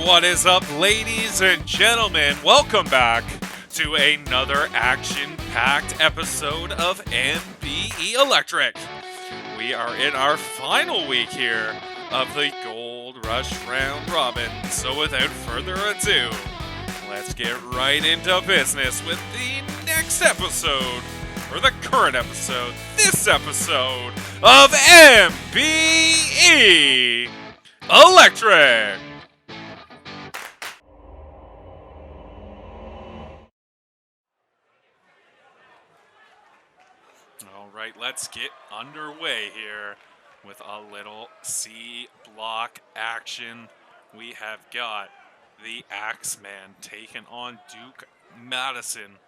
What is up, ladies and gentlemen? Welcome back to another action-packed episode of MBE Electric. We are in our final week here of the Gold Rush Round Robin, so without further ado, let's get right into business with the next episode, or the current episode, this episode of MBE Electric. All right, let's get underway here with a little C block action. We have got the Axeman taking on Duke Madison.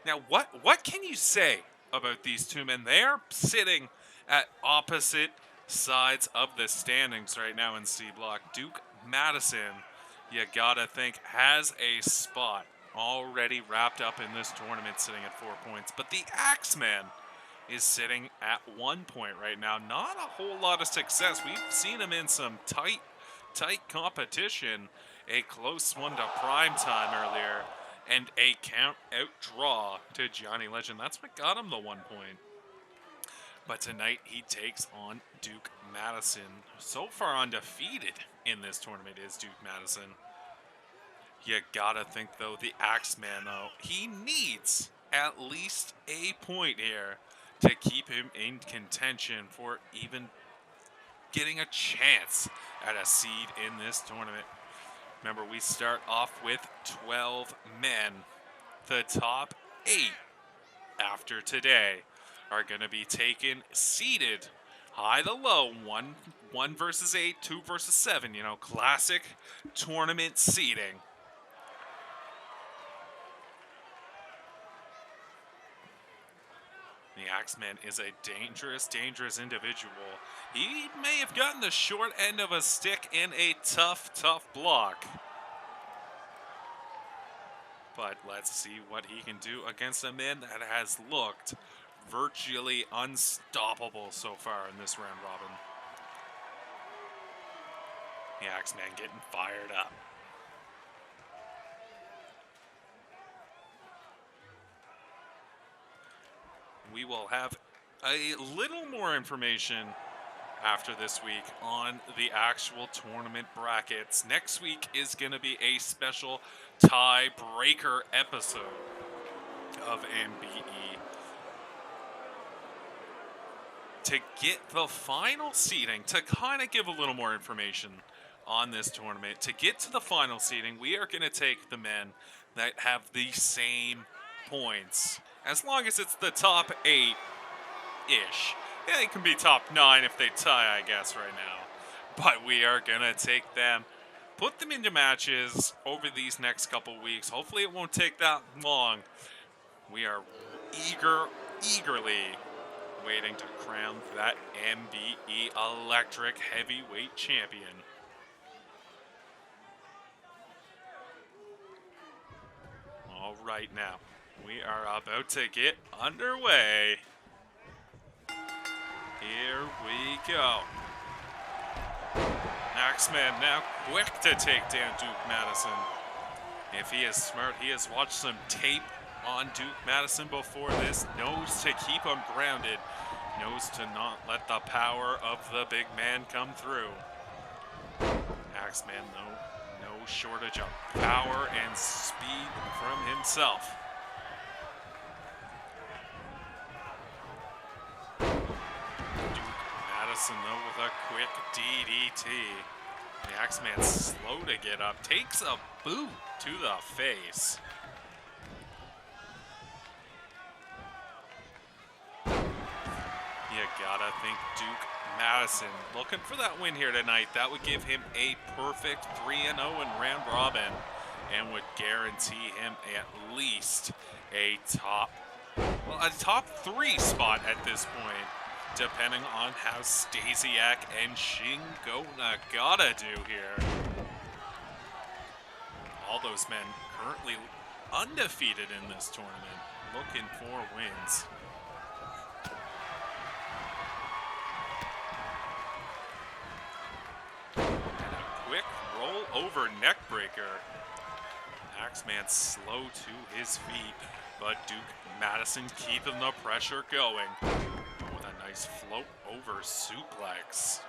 Now, what can you say about these two men? They are sitting at opposite sides of the standings right now in C block. Duke Madison, you gotta think, has a spot already wrapped up in this tournament, sitting at 4 points. But the Axeman is sitting at 1 point right now. Not a whole lot of success. We've seen him in some tight competition. A close one to prime time earlier, and a count out draw to Johnny Legend. That's what got him the 1 point. But tonight he takes on Duke Madison. So far undefeated in this tournament is Duke Madison. You gotta think, though, the Axeman, though, he needs at least a point here to keep him in contention for even getting a chance at a seed in this tournament. Remember, we start off with 12 men. The top 8 after today are going to be taken seeded high to low, 1 versus 8, 2 versus 7, you know, classic tournament seeding. The Axeman is a dangerous individual. He may have gotten the short end of a stick in a tough block. But let's see what he can do against a man that has looked virtually unstoppable so far in this round robin. The Axeman getting fired up. We will have a little more information after this week on the actual tournament brackets. Next week is going to be a special tiebreaker episode of MBE. To get the final seeding, to kind of give a little more information on this tournament, to get to the final seeding, we are going to take the men that have the same points. As long as it's the top 8-ish. Yeah, they can be top 9 if they tie, I guess, right now. But we are going to take them, put them into matches over these next couple weeks. Hopefully it won't take that long. We are eagerly waiting to crown that MBE Electric Heavyweight Champion. All right, now. We are about to get underway. Here we go. Axeman now quick to take down Duke Madison. If he is smart, he has watched some tape on Duke Madison before this, knows to keep him grounded, knows to not let the power of the big man come through. Axeman, though, no shortage of power and speed from himself. Madison, though, with a quick DDT. The Axeman's slow to get up, takes a boot to the face. You gotta think Duke Madison looking for that win here tonight. That would give him a perfect 3-0 in round robin and would guarantee him at least a top 3 spot at this point, depending on how Stasiak and Shingo Nagata do here. All those men currently undefeated in this tournament, looking for wins. And a quick roll over neck breaker. Axeman slow to his feet, but Duke Madison keeping the pressure going with a nice float over suplex.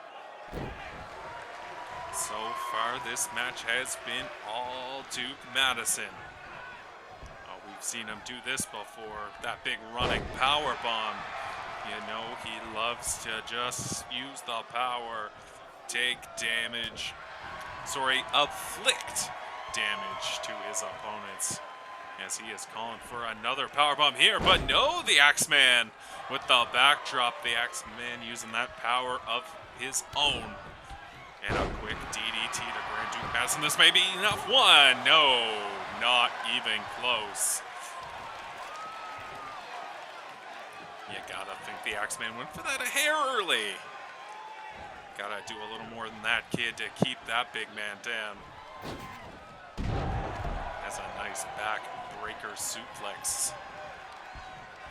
So far, this match has been all Duke Madison. Oh, we've seen him do this before, that big running power bomb. You know, he loves to just use the power, take damage, afflict damage to his opponents, as he is calling for another powerbomb here, but no, the Axeman with the backdrop. The Axeman using that power of his own. And a quick DDT to Grand Duke Madison. This may be enough. One. No, not even close. You gotta think the Axeman went for that a hair early. Gotta do a little more than that, kid, to keep that big man down. Has a nice backbreaker suplex,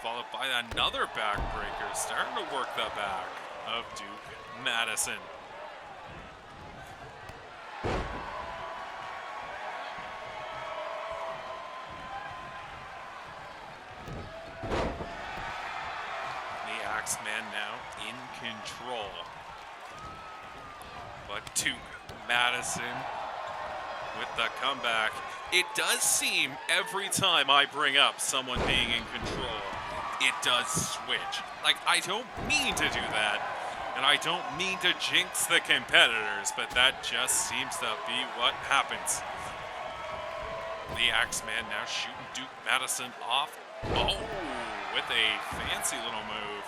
followed by another backbreaker, starting to work the back of Duke Madison. The Axeman now in control, but Duke Madison with the comeback. It does seem every time I bring up someone being in control, it does switch. Like, I don't mean to do that, and I don't mean to jinx the competitors, but that just seems to be what happens. The Axeman now shooting Duke Madison off. Oh, with a fancy little move.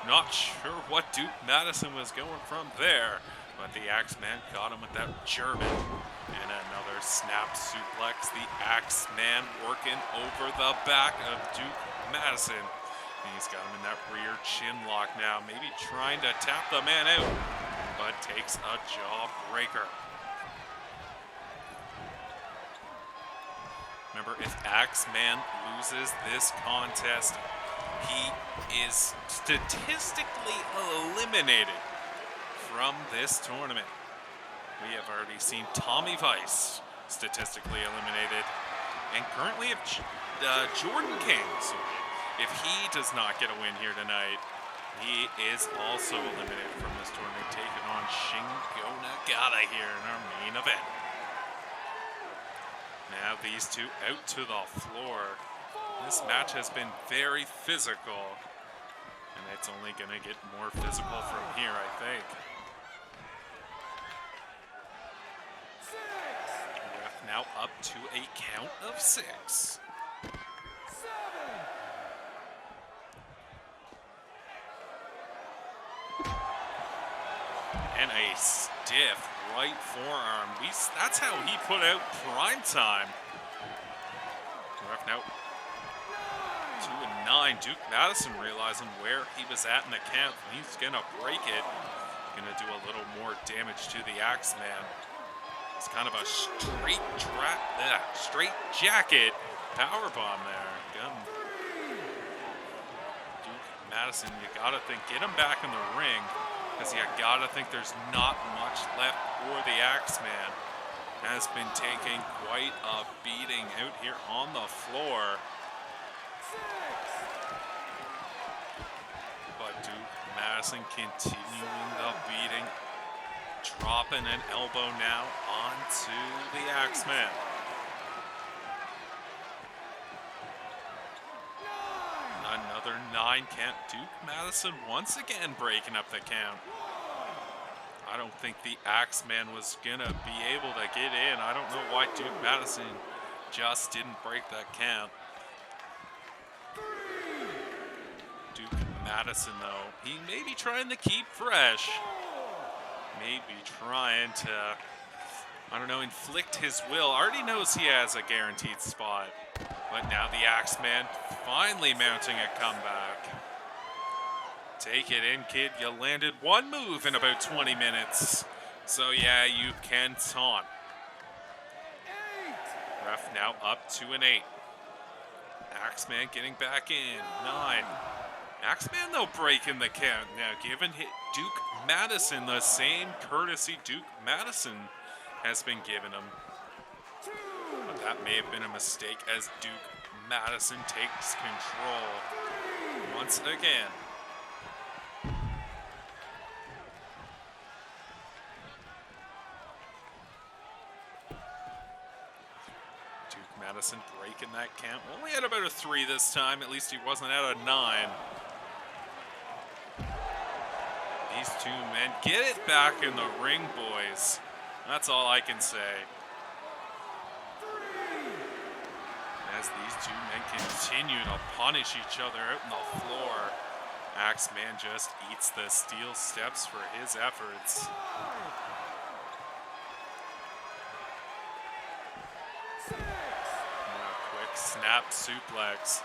Not sure what Duke Madison was going from there, but the Axeman got him with that German. And another snap suplex. The Axeman working over the back of Duke Madison. And he's got him in that rear chin lock now, maybe trying to tap the man out, but takes a jawbreaker. Remember, if Axeman loses this contest, he is statistically eliminated from this tournament. We have already seen Tommy Vice statistically eliminated, and currently if Jordan King, so if he does not get a win here tonight, he is also eliminated from this tournament, taking on Shingo Nagata here in our main event. Now these two out to the floor. This match has been very physical, and it's only going to get more physical from here, I think. Ref now up to a count of 6. And a stiff right forearm. That's how he put out prime time. Ref now 2-9. Duke Madison realizing where he was at in the count. He's gonna break it. Gonna do a little more damage to the Axeman. It's kind of a straight jacket powerbomb there. Duke Madison, you gotta think, get him back in the ring, because you gotta think there's not much left for the Axeman. Has been taking quite a beating out here on the floor. But Duke Madison continuing the beating, dropping an elbow now onto the Axeman. Another 9 count. Duke Madison once again breaking up the count. I don't think the Axeman was gonna be able to get in. I don't know why Duke Madison just didn't break that count. Duke Madison, though, he may be trying to keep fresh. Maybe trying to, I don't know, inflict his will. Already knows he has a guaranteed spot. But now the Axeman finally mounting a comeback. Take it in, kid. You landed one move in about 20 minutes. So yeah, you can taunt. Ref now up to an 8. Axeman getting back in. 9. Axeman, though, breaking the count. Now giving Duke Madison the same courtesy Duke Madison has been given him. But that may have been a mistake as Duke Madison takes control once again. Duke Madison breaking that count. Only had about a 3 this time. At least he wasn't at a 9. These two men get it back in the ring, boys. That's all I can say. As these two men continue to punish each other out on the floor, Axeman just eats the steel steps for his efforts. And a quick snap suplex.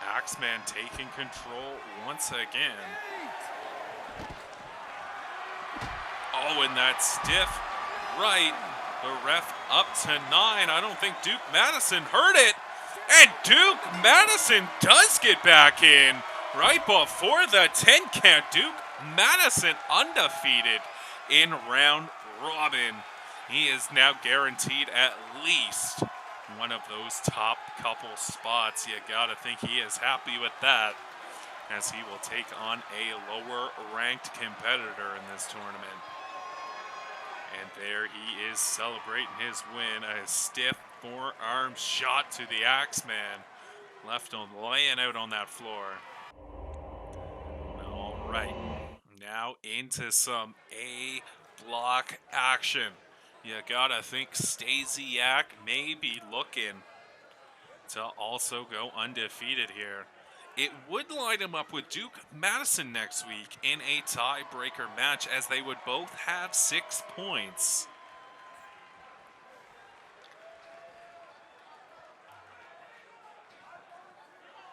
Axeman taking control once again. Oh, and that stiff right. The ref up to 9. I don't think Duke Madison heard it. And Duke Madison does get back in right before the 10 count. Duke Madison undefeated in round robin. He is now guaranteed at least one of those top couple spots. You gotta think he is happy with that, as he will take on a lower ranked competitor in this tournament. And there he is celebrating his win. A stiff forearm shot to the Axeman. Left him laying out on that floor. All right, now into some A block action. You gotta think Stasiak may be looking to also go undefeated here. It would line him up with Duke Madison next week in a tiebreaker match, as they would both have 6 points.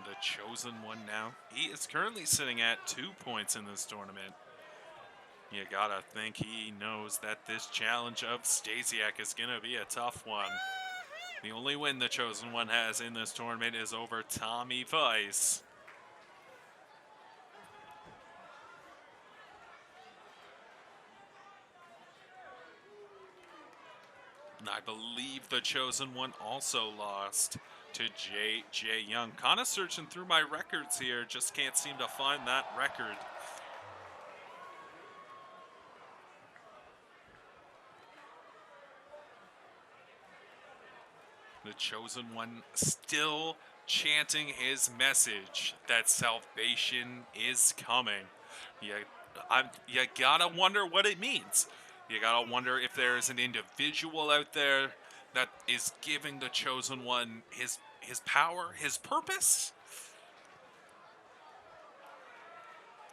The chosen one now, he is currently sitting at 2 points in this tournament. You gotta think he knows that this challenge of Stasiak is gonna be a tough one. The only win the chosen one has in this tournament is over Tommy Vice. I believe the chosen one also lost to J.J. Young. Kind of searching through my records here, just can't seem to find that record. The chosen one still chanting his message that salvation is coming. You gotta wonder what it means. You gotta wonder if there's an individual out there that is giving the chosen one his power, his purpose.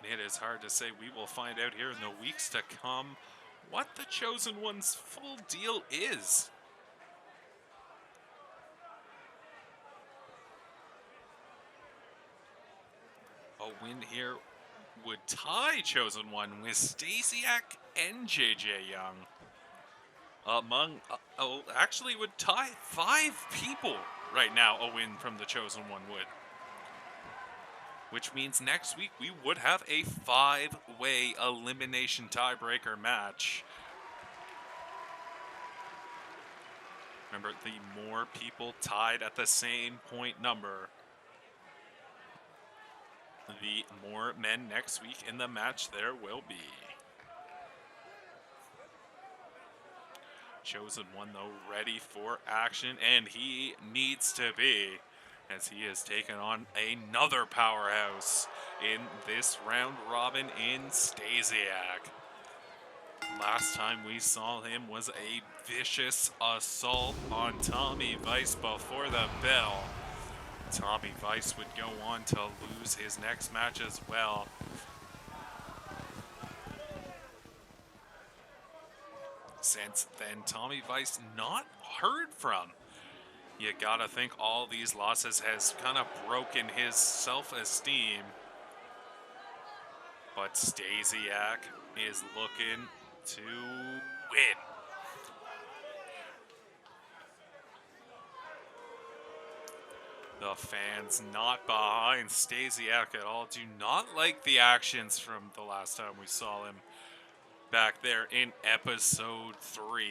It is hard to say. We will find out here in the weeks to come what the chosen one's full deal is. A win here would tie chosen one with Stasiak and J.J. Young. Actually would tie 5 people right now. A win from the chosen one would. Which means next week we would have a 5-way elimination tiebreaker match. Remember, the more people tied at the same point number, the more men next week in the match there will be. Chosen one, though, ready for action, and he needs to be, as he has taken on another powerhouse in this round robin in Stasiak. Last time we saw him was a vicious assault on Tommy Vice before the bell. Tommy Vice would go on to lose his next match as well. Since then, Tommy Vice not heard from. You gotta think all these losses has kind of broken his self-esteem. But Stasiak is looking to win. The fans not behind Stasiak at all. Do not like the actions from the last time we saw him back there in episode 3.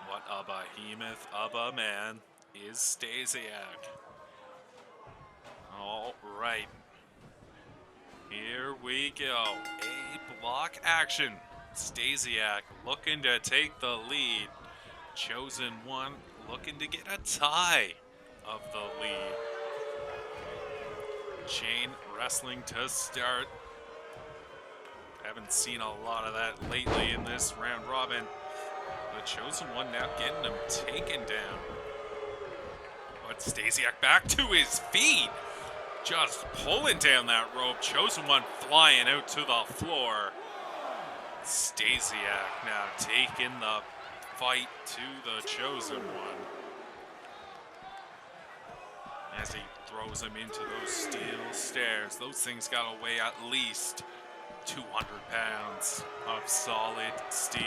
What a behemoth of a man is Stasiak. All right. Here we go. A block action. Stasiak looking to take the lead. Chosen One looking to get a tie of the lead. Chain wrestling to start. Haven't seen a lot of that lately in this round robin. The Chosen One now getting him taken down. But Stasiak back to his feet. Just pulling down that rope. Chosen One flying out to the floor. Stasiak now taking the fight to the Chosen One. As he throws him into those steel stairs. Those things gotta weigh at least 200 pounds of solid steel.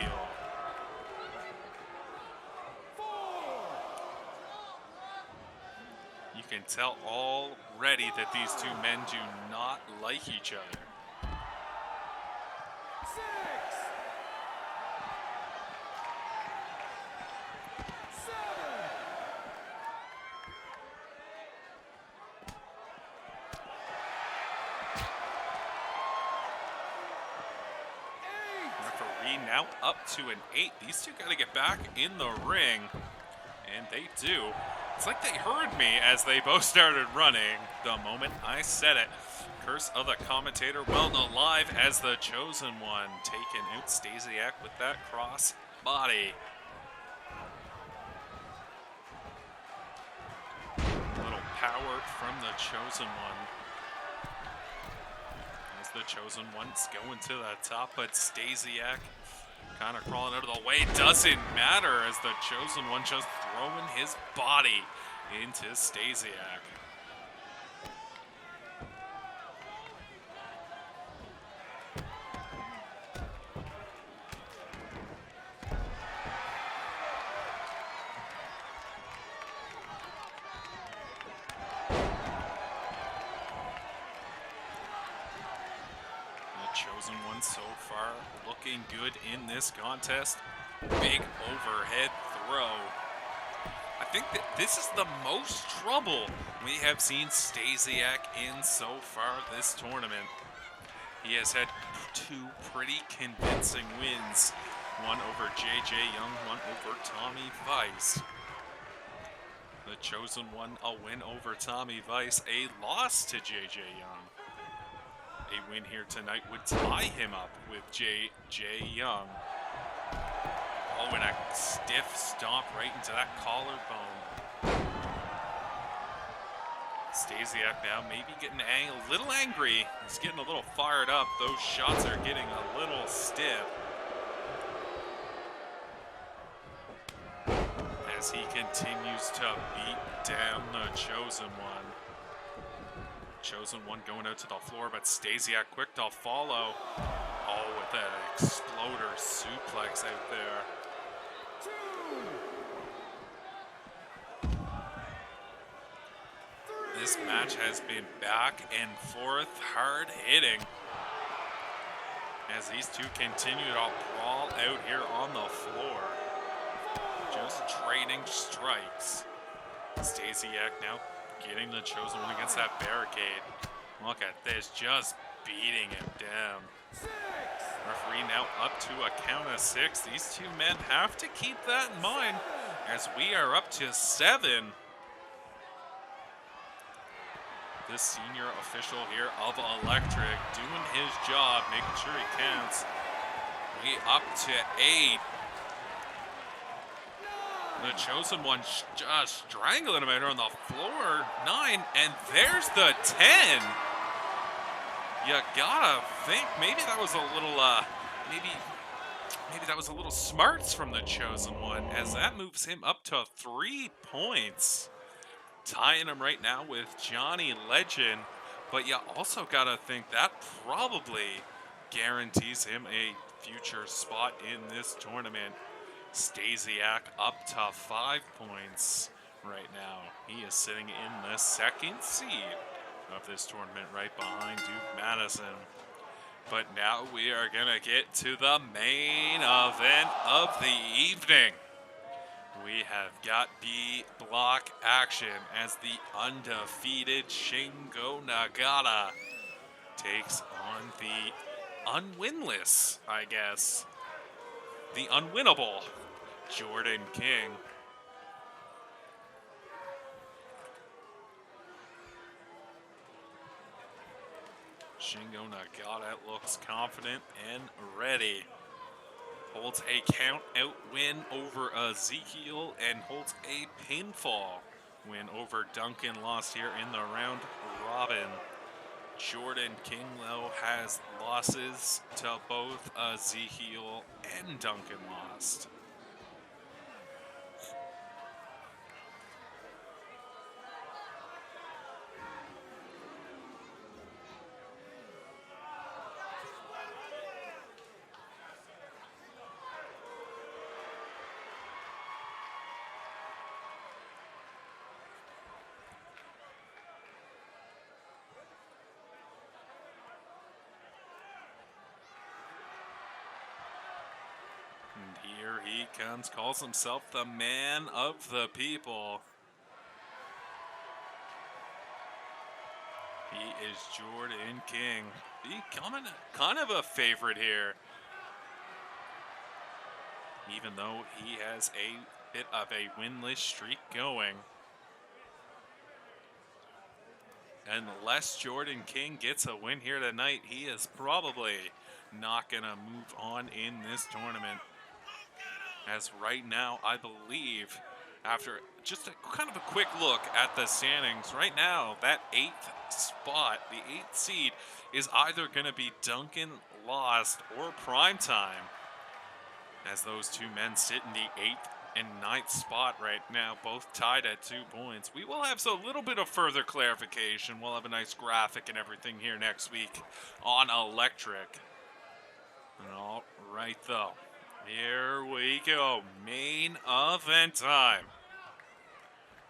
You can tell already that these two men do not like each other. Referee now up to an 8. These two got to get back in the ring, and they do. It's like they heard me as they both started running the moment I said it. Curse of the commentator well alive as the Chosen One taking out Stasiak with that cross body. A little power from the Chosen One. As the Chosen One's going to the top, but Stasiak kind of crawling out of the way. Doesn't matter as the Chosen One just throwing his body into Stasiak. Chosen One so far looking good in this contest. Big overhead throw. I think that this is the most trouble we have seen Stasiak in so far this tournament. He has had 2 pretty convincing wins. One over JJ Young, one over Tommy Vice. The Chosen One a win over Tommy Vice, a loss to JJ Young. A win here tonight would tie him up with J.J. Young. Oh, and a stiff stomp right into that collarbone. Stasiak now maybe getting a little angry. He's getting a little fired up. Those shots are getting a little stiff. As he continues to beat down the Chosen One. Chosen One going out to the floor, but Stasiak quick to follow. Oh, with that exploder suplex out there. This match has been back and forth, hard hitting. As these two continue to brawl out here on the floor. Just trading strikes. Stasiak now getting the Chosen One against that barricade. Look at this, just beating him down. Referee now up to a count of 6. These two men have to keep that in mind as we are up to 7. This senior official here of Electric doing his job, making sure he counts. We up to 8. The Chosen One just strangling him out here on the floor. 9, and there's the 10. You gotta think maybe that was a little, maybe that was a little smarts from the Chosen One, as that moves him up to 3 points. Tying him right now with Johnny Legend, but you also gotta think that probably guarantees him a future spot in this tournament. Stasiak up to 5 points right now. He is sitting in the second seed of this tournament right behind Duke Madison. But now we are going to get to the main event of the evening. We have got B block action as the undefeated Shingo Nagata takes on the unwinless, I guess, the unwinnable Jordan King. Shingo Nagata looks confident and ready. Holds a count out win over Ezekiel and holds a pinfall win over Duncan, lost here in the round robin. Jordan King, though, has losses to both Ezekiel and Duncan lost. And here he comes, calls himself the man of the people. He is Jordan King. Becoming kind of a favorite here. Even though he has a bit of a winless streak going. Unless Jordan King gets a win here tonight, he is probably not going to move on in this tournament. As right now, I believe, after just a kind of a quick look at the standings, right now, that 8th spot, the 8th seed, is either going to be Duncan Lost or Primetime. As those two men sit in the 8th and 9th spot right now, both tied at 2 points. We will have a little bit of further clarification. We'll have a nice graphic and everything here next week on Electric. All right, though. Here we go. Main event time.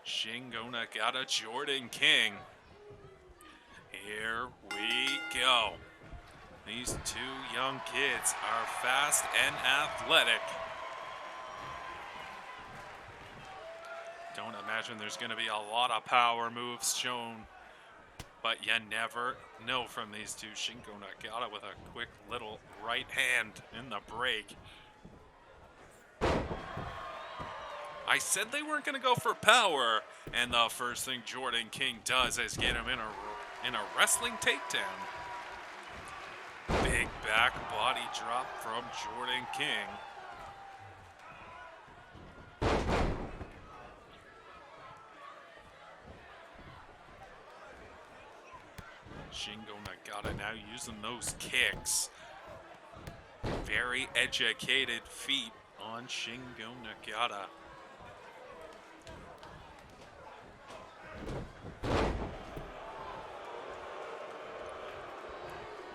Shingo Nagata, Jordan King. Here we go. These two young kids are fast and athletic. Don't imagine there's going to be a lot of power moves shown, but you never know from these two. Shingo Nagata with a quick little right hand in the break. I said they weren't going to go for power, and the first thing Jordan King does is get him in a wrestling takedown. Big back body drop from Jordan King. Shingo Nagata now using those kicks. Very educated feet on Shingo Nagata.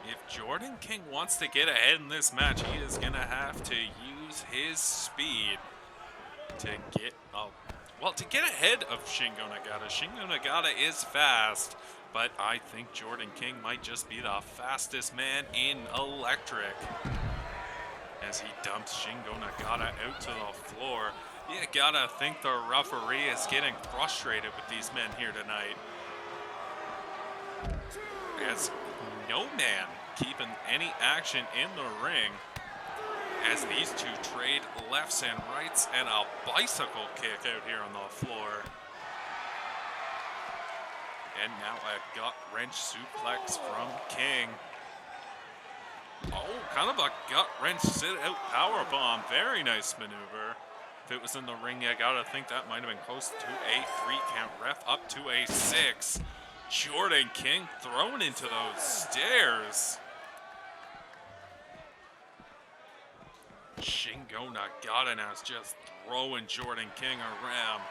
If Jordan King wants to get ahead in this match, he is going to have to use his speed to get to get ahead of Shingo Nagata. Shingo Nagata is fast, but I think Jordan King might just be the fastest man in Electric. As he dumps Shingo Nagata out to the floor. You gotta think the referee is getting frustrated with these men here tonight. As no man keeping any action in the ring. As these two trade lefts and rights and a bicycle kick out here on the floor. And now a gut wrench suplex from King. Oh, kind of a gut wrench sit out power bomb. Very nice maneuver. If it was in the ring, I gotta think that might have been close to a 3 count. Ref up to a 6. Jordan King thrown into those stairs. Shingo Nagata now is just throwing Jordan King around.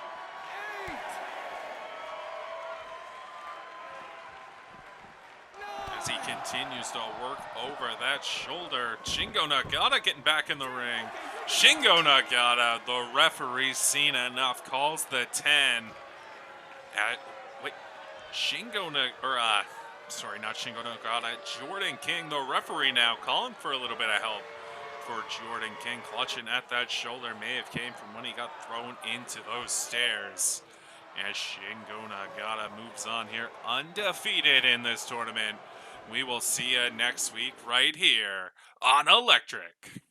as he continues to work over that shoulder. Shingo Nagata getting back in the ring. Shingo Nagata, the referee's seen enough, calls the 10. Wait, sorry, not Shingo Nagata, Jordan King, the referee now, calling for a little bit of help for Jordan King. Clutching at that shoulder may have came from when he got thrown into those stairs. As Shingo Nagata moves on here, undefeated in this tournament. We will see you next week right here on Electric.